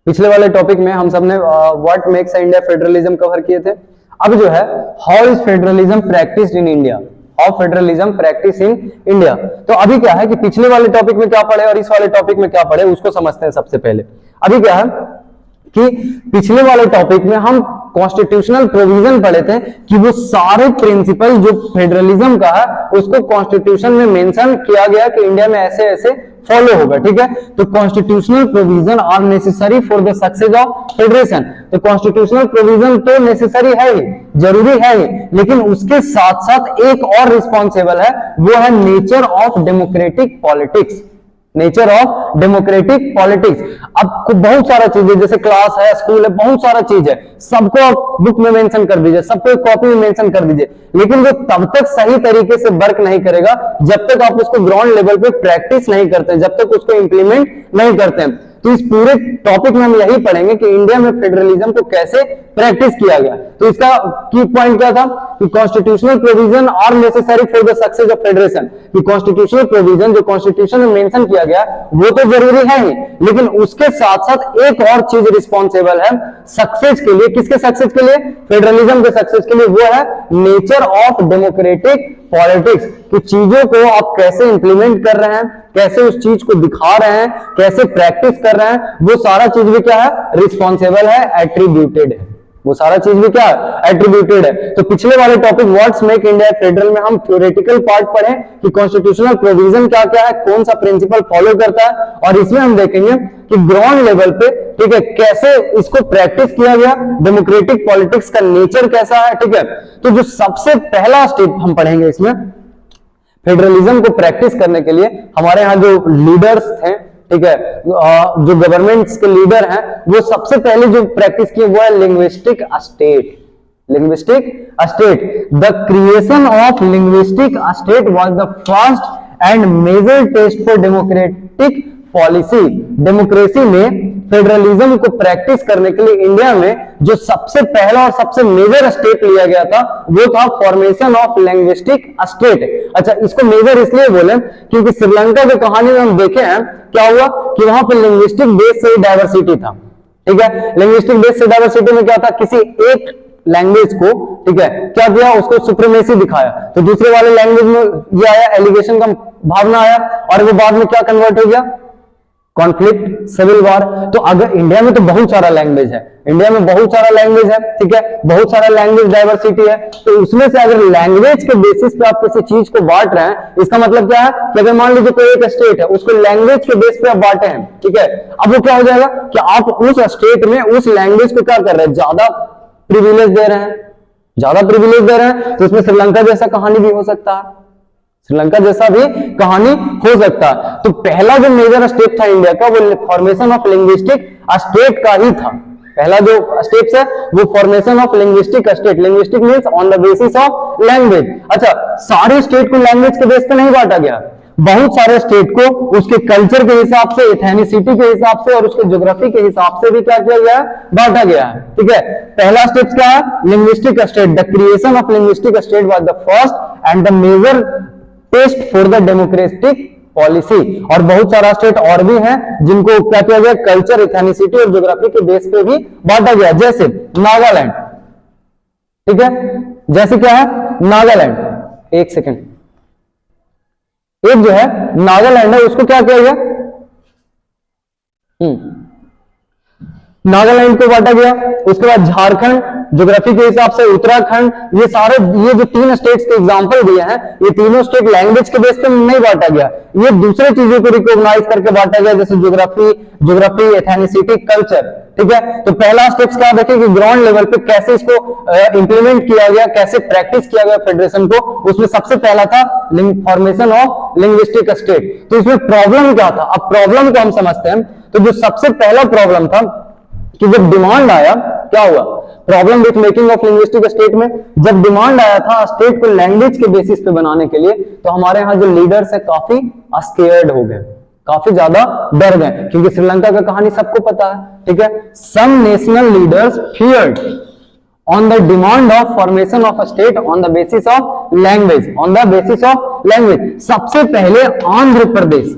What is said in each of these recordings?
पिछले वाले टॉपिक में हम सबने what makes India federalism cover किए थे। अब जो है how is federalism practised in India, how federalism practice in India. तो अभी क्या है कि पिछले वाले टॉपिक में क्या पढ़े और इस वाले टॉपिक में क्या पढ़े उसको समझते हैं। सबसे पहले अभी क्या है कि पिछले वाले टॉपिक में हम कॉन्स्टिट्यूशनल प्रोविजन पढ़े थे कि वो सारे प्रिंसिपल जो फेडरलिज्म का है उसको कॉन्स्टिट्यूशन में मेंशन किया गया कि इंडिया में ऐसे ऐसे फॉलो होगा। ठीक है, तो constitutional provision are necessary for the success of federation. तो कॉन्स्टिट्यूशनल प्रोविजन तो नेसेसरी है ही, जरूरी है ही, लेकिन उसके साथ साथ एक और रिस्पॉन्सिबल है, वो है nature of democratic politics. Nature of democratic politics. अब बहुत सारा चीज है, जैसे क्लास है, स्कूल है, बहुत सारा चीज है, सबको आप बुक में मेंशन कर दीजिए, सबको एक कॉपी में मेंशन कर दीजिए, लेकिन वो तब तक सही तरीके से वर्क नहीं करेगा जब तक आप उसको ग्राउंड लेवल पे प्रैक्टिस नहीं करते, जब तक उसको इंप्लीमेंट नहीं करते हैं। तो इस पूरे टॉपिक में हम यही पढ़ेंगे कि इंडिया में फेडरलिज्म को कैसे प्रैक्टिस किया गया। तो इसका की पॉइंट क्या था कि constitutional provision are necessary for the success of federation. कि कॉन्स्टिट्यूशनल प्रोविजन जो कॉन्स्टिट्यूशन में मेंशन किया गया वो तो जरूरी है ही, लेकिन उसके साथ साथ एक और चीज रिस्पॉन्सिबल है सक्सेस के लिए। किसके सक्सेस के लिए? फेडरलिज्म के सक्सेस के लिए। वो है नेचर ऑफ डेमोक्रेटिक पॉलिटिक्स। कि चीजों को आप कैसे इंप्लीमेंट कर रहे हैं, कैसे उस चीज को दिखा रहे हैं, कैसे प्रैक्टिस कर रहे हैं, वो सारा चीज भी क्या है? रिस्पॉन्सिबल है, एट्रीब्यूटेड है। वो सारा चीज भी क्या है? एट्रीब्यूटेड है। तो पिछले वाले topic what's make India federal में हम थ्योरेटिकल पार्ट पढ़े कि कॉन्स्टिट्यूशनल प्रोविजन क्या क्या है, कौन सा प्रिंसिपल फॉलो करता है, और इसमें हम देखेंगे कि ग्राउंड लेवल पे ठीक है कैसे इसको प्रैक्टिस किया गया, डेमोक्रेटिक पॉलिटिक्स का नेचर कैसा है। ठीक है, तो जो सबसे पहला स्टेप हम पढ़ेंगे इसमें फेडरलिज्म को प्रैक्टिस करने के लिए, हमारे यहाँ जो लीडर्स थे, ठीक है, जो गवर्नमेंट्स के लीडर हैं, वो सबसे पहले जो प्रैक्टिस की वो है linguistic state. Linguistic state, the creation of linguistic state was the first and major test for democratic policy. Democracy में फेडरलिज्म को प्रैक्टिस करने के लिए इंडिया में जो सबसे पहला और सबसे मेजर स्टेप लिया गया था वो था फॉर्मेशन ऑफ लिंग्विस्टिक स्टेट। अच्छा, इसको मेजर इसलिए बोले क्योंकि श्रीलंका की कहानी में हम देखे हैं क्या हुआ कि वहां पर लिंग्विस्टिक बेस से डाइवर्सिटी था। ठीक है, लिंग्विस्टिक बेस से डाइवर्सिटी में क्या था, किसी एक लैंग्वेज को ठीक है क्या किया, उसको सुप्रीमेसी दिखाया, तो दूसरे वाले लैंग्वेज में ये आया, एलिगेशन का भावना आया, और वो बाद में क्या कन्वर्ट हो गया, कॉन्फ्लिक्ट, सिविल वॉर। तो अगर इंडिया में तो बहुत सारा लैंग्वेज है, इंडिया में बहुत सारा लैंग्वेज है, ठीक है, बहुत सारा लैंग्वेज डाइवर्सिटी है, तो उसमें से अगर लैंग्वेज के बेसिस पे आप किसी चीज को बांट रहे हैं, इसका मतलब क्या है कि अगर मान लीजिए कोई एक स्टेट है, उसको लैंग्वेज के बेस पे आप बांटे हैं, ठीक है, अब वो क्या हो जाएगा कि आप उस स्टेट में उस लैंग्वेज को क्या कर रहे हैं, ज्यादा प्रिविलेज दे रहे हैं, ज्यादा प्रिविलेज दे रहे हैं। तो इसमें श्रीलंका जैसा कहानी भी हो सकता है, श्रीलंका जैसा भी कहानी हो सकता है। तो पहला जो मेजर स्टेप था इंडिया का वो फॉर्मेशन ऑफ लिंग्विस्टिक स्टेट का ही था। पहला जो स्टेप है वो formation of linguistic state. Linguistic means on the basis of language. अच्छा, सारे स्टेट को लैंग्वेज के बेस पे नहीं बांटा गया, बहुत सारे स्टेट को उसके कल्चर के हिसाब से, एथेनिसिटी के हिसाब से और उसके ज्योग्राफी के हिसाब से भी क्या किया गया है, बांटा गया है। ठीक है, पहला स्टेप क्या है, linguistic state. The creation of linguistic state was the first and the major test for the democratic policy. और बहुत सारा स्टेट और भी हैं जिनको क्या किया गया, कल्चर, एथेनिसिटी और ज्योग्राफी के बेस पे भी बांटा गया, जैसे नागालैंड। ठीक है, जैसे क्या है नागालैंड, एक सेकेंड, एक जो है नागालैंड है उसको क्या किया गया, नागालैंड को बांटा गया। उसके बाद झारखंड, ज्योग्राफी के हिसाब से उत्तराखंड, ये सारे ये जो तीन स्टेट्स के एग्जांपल दिए हैं, ये तीनों स्टेट लैंग्वेज के बेस पे नहीं बांटा गया, ये दूसरे चीजों को रिकॉग्नाइज करके बांटा गया, जैसे ज्योग्राफी, एथेनिसिटी, कल्चर। ठीक है, तो पहला स्टेप्स क्या देखें कि ग्राउंड लेवल पे कैसे इसको इंप्लीमेंट किया गया, कैसे प्रैक्टिस किया गया फेडरेशन को। उसमें सबसे पहला था फॉर्मेशन ऑफ लिंग्विस्टिक स्टेट। तो इसमें प्रॉब्लम क्या था, अब प्रॉब्लम को हम समझते हैं। तो जो सबसे पहला प्रॉब्लम था कि जब डिमांड आया, क्या हुआ, problem with making of linguistic state में जब डिमांड आया था स्टेट को लैंग्वेज के बेसिस पे बनाने के लिए, तो हमारे यहाँ जो लीडर्स है काफी स्केयर्ड हो गए, काफी ज्यादा डर गए, क्योंकि श्रीलंका का कहानी सबको पता है। ठीक है, some national leaders feared on the demand of formation of a state on the basis of language, on the basis of language. सबसे पहले आंध्र प्रदेश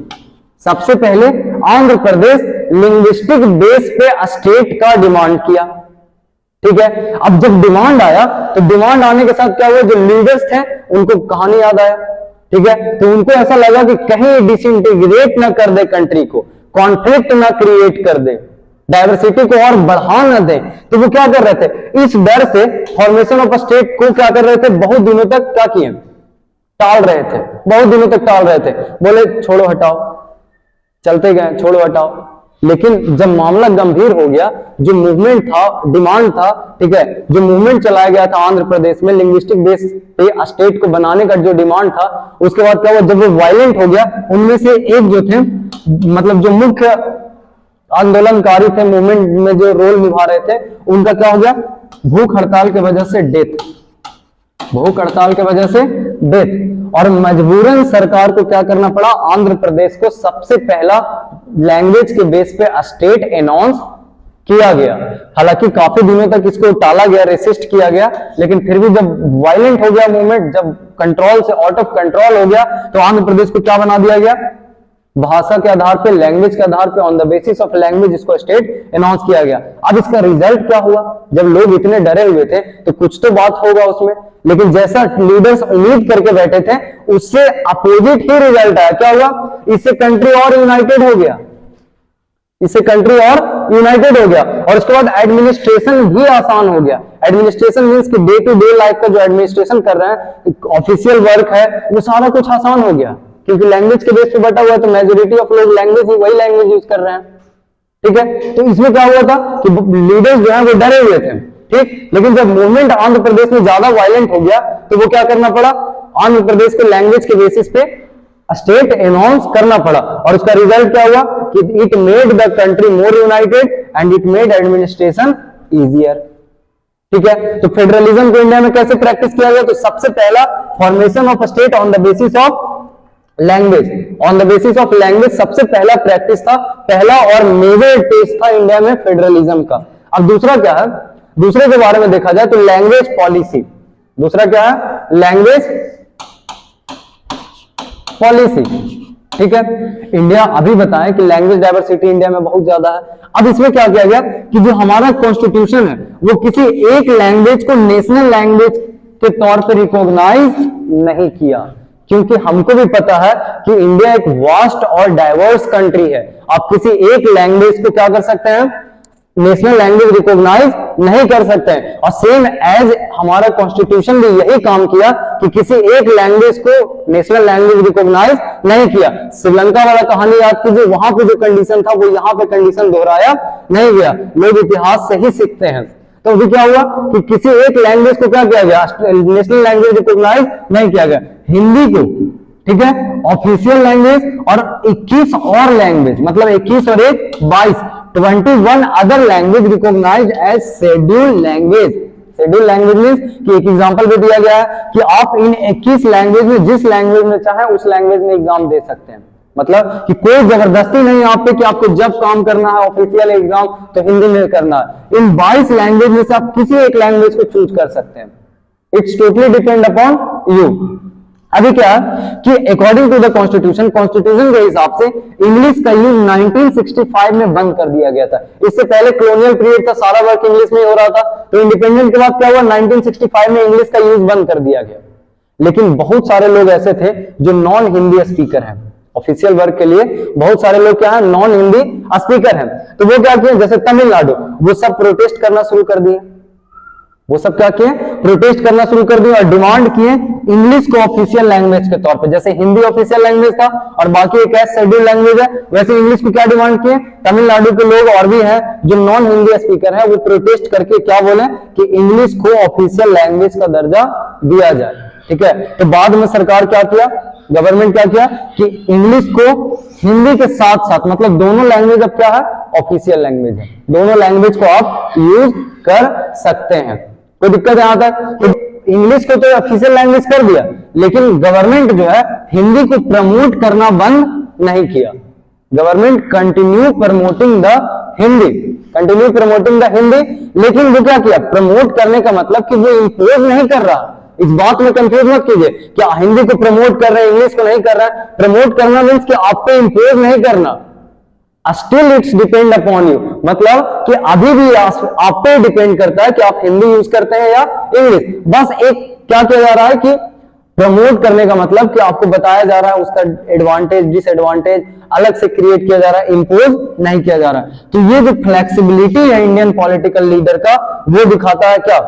आंध्र प्रदेश लिंग्विस्टिक बेस पे स्टेट का डिमांड किया। ठीक है, अब जब डिमांड आया तो डिमांड आने के साथ क्या हुआ, जो लीडर्स थे उनको कहानी याद आया। ठीक है, तो उनको ऐसा लगा कि कहीं डिसइंटीग्रेट ना कर दे कंट्री को, कॉन्फ्लिक्ट ना क्रिएट कर दे, डाइवर्सिटी को और बढ़ा ना दे, तो वो क्या कर रहे थे, इस डर से फॉर्मेशन ऑफ स्टेट को क्या कर रहे थे, बहुत दिनों तक क्या किए, टाल रहे थे, बहुत दिनों तक टाल रहे थे। बोले छोड़ो हटाओ, चलते गए छोड़ो हटाओ। लेकिन जब मामला गंभीर हो गया, जो मूवमेंट था, डिमांड था, ठीक है, जो मूवमेंट चलाया गया था आंध्र प्रदेश में लिंग्विस्टिक बेस पे स्टेट को बनाने का जो डिमांड था, उसके बाद क्या हुआ, जब वो वायलेंट हो गया, उनमें से एक जो थे, मतलब जो मुख्य आंदोलनकारी थे, मूवमेंट में जो रोल निभा रहे थे, उनका क्या हो गया, भूख हड़ताल की वजह से डेथ, भूख हड़ताल की वजह से डेथ। और मजबूरन सरकार को क्या करना पड़ा, आंध्र प्रदेश को सबसे पहला लैंग्वेज के बेस पे स्टेट अनाउंस किया गया। हालांकि काफी दिनों तक इसको टाला गया, रेसिस्ट किया गया, लेकिन फिर भी जब वायलेंट हो गया मूवमेंट, जब कंट्रोल से आउट ऑफ कंट्रोल हो गया, तो आंध्र प्रदेश को क्या बना दिया गया, भाषा के आधार पे, लैंग्वेज के आधार पे, on the basis of language इसको स्टेट अनाउंस किया गया। अब इसका रिजल्ट क्या हुआ, जब लोग इतने डरे हुए थे तो कुछ तो बात होगा उसमें, लेकिन जैसा लीडर्स उम्मीद करके बैठे थे उससे अपोजिट ही रिजल्ट आया। क्या हुआ, इससे कंट्री और यूनाइटेड हो गया, इससे कंट्री और यूनाइटेड हो गया, और उसके बाद एडमिनिस्ट्रेशन भी आसान हो गया। एडमिनिस्ट्रेशन मींस कि डे टू डे लाइफ का जो एडमिनिस्ट्रेशन कर रहे हैं, ऑफिशियल वर्क है, वो सारा कुछ आसान हो गया, क्योंकि लैंग्वेज के बेस पे बटा हुआ है, तो मेजोरिटी ऑफ लोग लैंग्वेज ही, वही लैंग्वेज यूज कर रहे हैं। ठीक है, तो इसमें क्या हुआ था कि लीडर्स जो है वो डरे हुए थे। ठीक, लेकिन जब मूवमेंट आंध्र प्रदेश में ज्यादा वायलेंट हो गया, तो वो क्या करना पड़ा, आंध्र प्रदेश को लैंग्वेज के बेसिस पे स्टेट अनाउंस करना पड़ा, और उसका रिजल्ट क्या हुआ कि it made the country more United and it made administration easier. ठीक है, तो फेडरलिज्म को इंडिया में कैसे प्रैक्टिस किया गया, तो सबसे पहला formation of state on the basis of language, on the basis of language सबसे पहला प्रैक्टिस था, पहला और मेजर टेस्ट था इंडिया में फेडरलिज्म का। अब दूसरा क्या है, दूसरे के बारे में देखा जाए तो लैंग्वेज पॉलिसी, दूसरा क्या है, लैंग्वेज पॉलिसी। ठीक है, इंडिया अभी बताएं कि लैंग्वेज डाइवर्सिटी इंडिया में बहुत ज्यादा है। अब इसमें क्या किया गया कि जो हमारा कॉन्स्टिट्यूशन है वो किसी एक लैंग्वेज को नेशनल लैंग्वेज के तौर पर रिकॉग्नाइज नहीं किया, क्योंकि हमको भी पता है कि इंडिया एक वास्ट और डाइवर्स कंट्री है। आप किसी एक लैंग्वेज को क्या कर सकते हैं, नेशनल लैंग्वेज रिकॉग्नाइज नहीं कर सकते हैं। और सेम एज हमारा कॉन्स्टिट्यूशन भी यही काम किया कि किसी एक लैंग्वेज को नेशनल लैंग्वेज रिकॉग्नाइज नहीं किया। श्रीलंका वाला कहानी याद कीजिए, वहां पे जो कंडीशन था वो यहाँ पे कंडीशन दोहराया नहीं गया। लोग इतिहास से ही सीखते हैं। तो अभी क्या हुआ कि किसी एक लैंग्वेज को क्या किया गया, नेशनल लैंग्वेज रिकॉग्नाइज नहीं किया गया। हिंदी को, ठीक है, ऑफिशियल लैंग्वेज, और 21 और लैंग्वेज, मतलब 21 और 1 22, 21 other language recognised as scheduled language. Scheduled language means कि एक एग्जांपल भी दिया गया है कि आप इन 21 लैंग्वेज में जिस लैंग्वेज में चाहे उस लैंग्वेज में एग्जाम दे सकते हैं। मतलब कि कोई जबरदस्ती नहीं आप पे कि आपको जब काम करना है ऑफिशियल एग्जाम तो हिंदी में करना है। इन 22 लैंग्वेज में से आप किसी एक लैंग्वेज को चूज कर सकते हैं। It's totally depend upon you. अभी क्या कि according to the constitution, constitution के हिसाब से इंग्लिश का यूज 1965 में बंद कर दिया गया था। इससे पहले कॉलोनियल पीरियड था, सारा वर्क इंग्लिश में ही हो रहा था। तो इंडिपेंडेंट के बाद क्या हुआ, 1965 में इंग्लिश का यूज बंद कर दिया गया। लेकिन बहुत सारे लोग ऐसे थे जो नॉन हिंदी स्पीकर हैं। ऑफिशियल वर्क के लिए बहुत सारे लोग क्या है, नॉन हिंदी स्पीकर हैं। तो वो क्या किए, जैसे तमिलनाडु, वो सब प्रोटेस्ट करना शुरू कर दिए। वो सब क्या किए, प्रोटेस्ट करना शुरू कर दिए और डिमांड किए इंग्लिश को ऑफिशियल लैंग्वेज के तौर पे। जैसे हिंदी ऑफिशियल लैंग्वेज था और बाकी एक ऐसा शेड्यूल्ड लैंग्वेज है, वैसे इंग्लिश को क्या डिमांड किए। तमिलनाडु के लोग और भी हैं जो नॉन हिंदी स्पीकर हैं, वो प्रोटेस्ट करके क्या बोले कि इंग्लिश को ऑफिशियल लैंग्वेज का दर्जा दिया जाए। ठीक है, तो बाद में सरकार क्या किया, गवर्नमेंट क्या किया कि इंग्लिश को हिंदी के साथ साथ, मतलब दोनों लैंग्वेज अब क्या है, ऑफिशियल लैंग्वेज है। दोनों लैंग्वेज को आप यूज कर सकते हैं, कोई दिक्कत यहां तक। तो इंग्लिश को तो ऑफिशियल लैंग्वेज कर दिया, लेकिन गवर्नमेंट जो है हिंदी को प्रमोट करना बंद नहीं किया। Government continue promoting the Hindi, continue promoting the Hindi. लेकिन वो क्या किया, प्रमोट करने का मतलब कि वो इंपोज नहीं कर रहा। इस बात में कंफ्यूज मत कीजिए कि हिंदी को प्रमोट कर रहे हैं, इंग्लिश को नहीं कर रहा है। प्रमोट करना मीन्स कि आप पे इंपोज नहीं करना। Still it's depend upon you, मतलब कि अभी भी आप पे डिपेंड करता है कि आप हिंदी यूज करते हैं या इंग्लिश। बस एक क्या किया जा रहा है कि प्रमोट करने का मतलब कि आपको बताया जा रहा है, उसका एडवांटेज डिसएडवांटेज अलग से क्रिएट किया जा रहा है, इंपोज नहीं किया जा रहा है। तो ये जो फ्लेक्सिबिलिटी है इंडियन पॉलिटिकल लीडर का, वो दिखाता है क्या,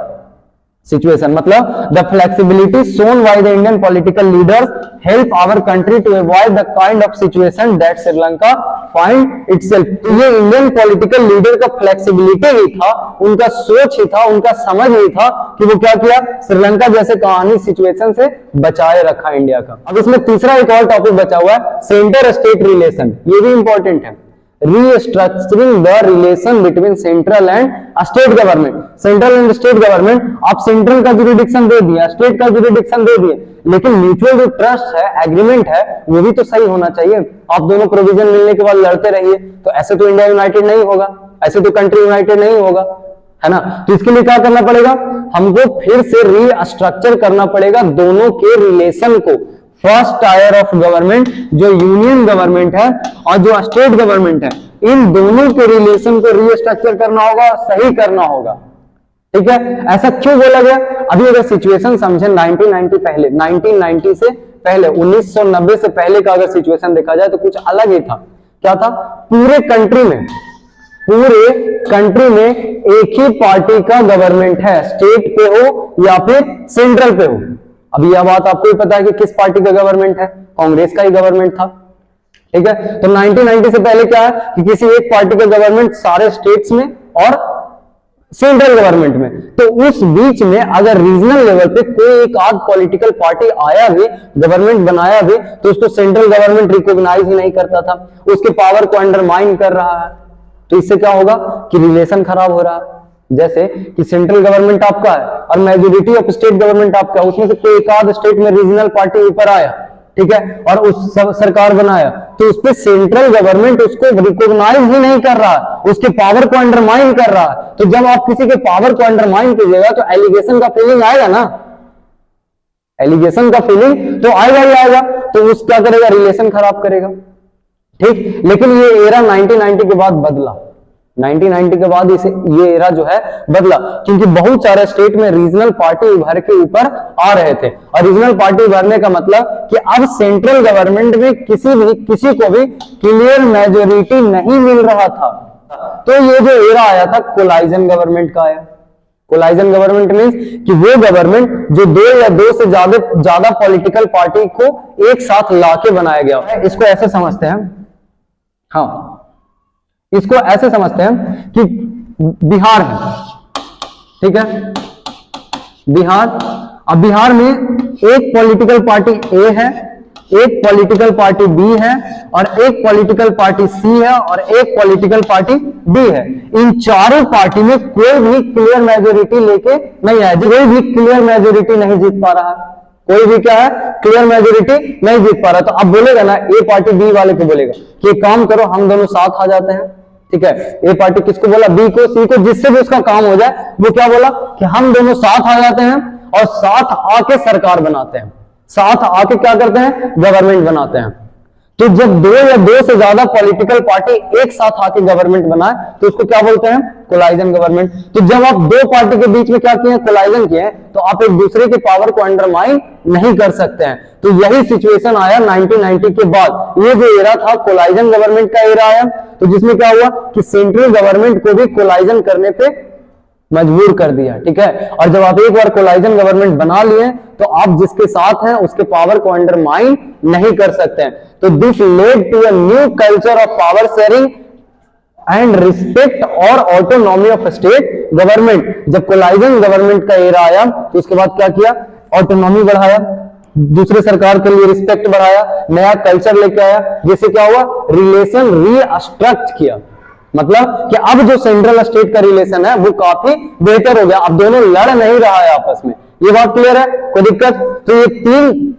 सिचुएशन। मतलब the flexibility shown by the Indian political leaders help our country to avoid the kind of situation that Sri Lanka find itself. ये इंडियन पॉलिटिकल लीडर का फ्लेक्सिबिलिटी ही था, उनका सोच ही था, उनका समझ ही था कि वो क्या किया, श्रीलंका जैसे कहानी सिचुएशन से बचाए रखा इंडिया का। अब इसमें तीसरा एक और टॉपिक बचा हुआ है, सेंटर स्टेट रिलेशन। ये भी इंपॉर्टेंट है, restructuring the relation between central and state government. Central and state government, आप सेंट्रल का जुरिडिक्शन दे दिया, स्टेट का जुरिडिक्शन दे दिए, लेकिन म्यूचुअल जो ट्रस्ट है, एग्रीमेंट है, वो भी तो सही होना चाहिए। आप दोनों प्रोविजन मिलने के बाद लड़ते रहिए तो ऐसे तो इंडिया यूनाइटेड नहीं होगा, ऐसे तो कंट्री यूनाइटेड नहीं होगा, है ना। तो इसके लिए क्या करना पड़ेगा, हमको फिर से रीस्ट्रक्चर करना पड़ेगा दोनों के रिलेशन को। फर्स्ट टायर ऑफ गवर्नमेंट जो यूनियन गवर्नमेंट है और जो स्टेट गवर्नमेंट है, इन दोनों के रिलेशन को रीस्ट्रक्चर करना होगा, सही करना होगा, ठीक है। ऐसा क्यों बोला गया, अभी अगर सिचुएशन समझे 1990 से पहले, 1990 से पहले का अगर सिचुएशन देखा जाए तो कुछ अलग ही था। क्या था, पूरे कंट्री में एक ही पार्टी का गवर्नमेंट है, स्टेट पे हो या फिर सेंट्रल पे हो। अभी यह बात आपको ही पता है कि किस पार्टी का गवर्नमेंट है, कांग्रेस का ही गवर्नमेंट था, ठीक है। तो 1990 से पहले क्या है कि किसी एक पार्टी का गवर्नमेंट सारे स्टेट्स में और सेंट्रल गवर्नमेंट में। तो उस बीच में अगर रीजनल लेवल पे कोई एक आध पॉलिटिकल पार्टी आया भी, गवर्नमेंट बनाया भी, तो उसको सेंट्रल गवर्नमेंट रिकॉग्नाइज ही नहीं करता था, उसके पावर को अंडरमाइन कर रहा है। तो इससे क्या होगा कि रिलेशन खराब हो रहा है। जैसे कि सेंट्रल गवर्नमेंट आपका है और मेजोरिटी ऑफ स्टेट गवर्नमेंट आपका है, उसमें से कोई एक आध स्टेट में रीजनल पार्टी ऊपर आया, ठीक है, और उस सरकार बनाया, तो उस पे सेंट्रल गवर्नमेंट उसको रिकॉग्नाइज ही नहीं कर रहा, उसके पावर को अंडरमाइन कर रहा है। तो जब आप किसी के पावर को अंडरमाइन कीजिएगा तो एलिगेशन का फीलिंग आएगा ना, एलिगेशन का फीलिंग तो आएगा ही आएगा। तो उस क्या करेगा, रिलेशन खराब करेगा, ठीक। लेकिन ये एरा 1990 के बाद बदला, 1990 के बाद ये एरा जो है बदला, क्योंकि बहुत सारे स्टेट में रीजनल पार्टी उभर के ऊपर आ रहे थे। और रीजनल पार्टी उभरने का मतलब कि अब सेंट्रल गवर्नमेंट में किसी को भी क्लियर मेजोरिटी नहीं मिल रहा था। तो ये जो एरा आया था कोलाइजन गवर्नमेंट का आया। कोलाइजन गवर्नमेंट मींस कि वो गवर्नमेंट जो दो या दो से ज्यादा पॉलिटिकल पार्टी को एक साथ लाके बनाया गया है। इसको ऐसे समझते हैं, हाँ, इसको ऐसे समझते हैं कि बिहार है, ठीक है, बिहार। अब बिहार में एक पॉलिटिकल पार्टी ए है, एक पॉलिटिकल पार्टी बी है और एक पॉलिटिकल पार्टी सी है और एक पॉलिटिकल पार्टी डी है। इन चारों पार्टी में कोई भी क्लियर मेजोरिटी लेके नहीं आया, कोई भी क्लियर मेजोरिटी नहीं जीत पा रहा, कोई भी क्या है, क्लियर मेजोरिटी नहीं जीत पा रहा। तो अब बोलेगा ना, ए पार्टी बी वाले को बोलेगा कि एक काम करो, हम दोनों साथ आ जाते हैं, ठीक है। ए पार्टी किसको बोला, बी को, सी को, जिससे भी उसका काम हो जाए, वो क्या बोला कि हम दोनों साथ आ जाते हैं और साथ आके सरकार बनाते हैं, साथ आके क्या करते हैं, गवर्नमेंट बनाते हैं। तो जब दो या दो से ज्यादा पॉलिटिकल पार्टी एक साथ आके गवर्नमेंट बनाए तो उसको क्या बोलते हैं, कोलाइजन गवर्नमेंट। तो जब आप दो पार्टी के बीच में क्या किए, कोलाइजन किए, तो आप एक दूसरे के पावर को अंडरमाइन नहीं कर सकते हैं। तो यही सिचुएशन आया 1990 के बाद। ये जो एरा था कोलाइजन गवर्नमेंट का एरा आया, तो जिसमें क्या हुआ कि सेंट्रल गवर्नमेंट को भी कोलाइजन करने पे मजबूर कर दिया, ठीक है। और जब आप एक बार कोलाइजन गवर्नमेंट बना लिए तो आप जिसके साथ हैं उसके पावर को अंडरमाइन नहीं कर सकते हैं। तो this led to a new culture of power sharing and respect और ऑटोनॉमी ऑफ स्टेट गवर्नमेंट। जब कोलाइजन गवर्नमेंट का एरा आया तो उसके बाद क्या किया, ऑटोनॉमी बढ़ाया, दूसरे सरकार के लिए रिस्पेक्ट बढ़ाया, नया कल्चर लेके आया, जिससे क्या हुआ, रिलेशन रीस्ट्रक्चर किया। मतलब कि अब जो सेंट्रल स्टेट का रिलेशन है वो काफी बेहतर हो गया, अब दोनों लड़ नहीं रहा है आपस में। ये बात क्लियर है, कोई दिक्कत? तो ये तीन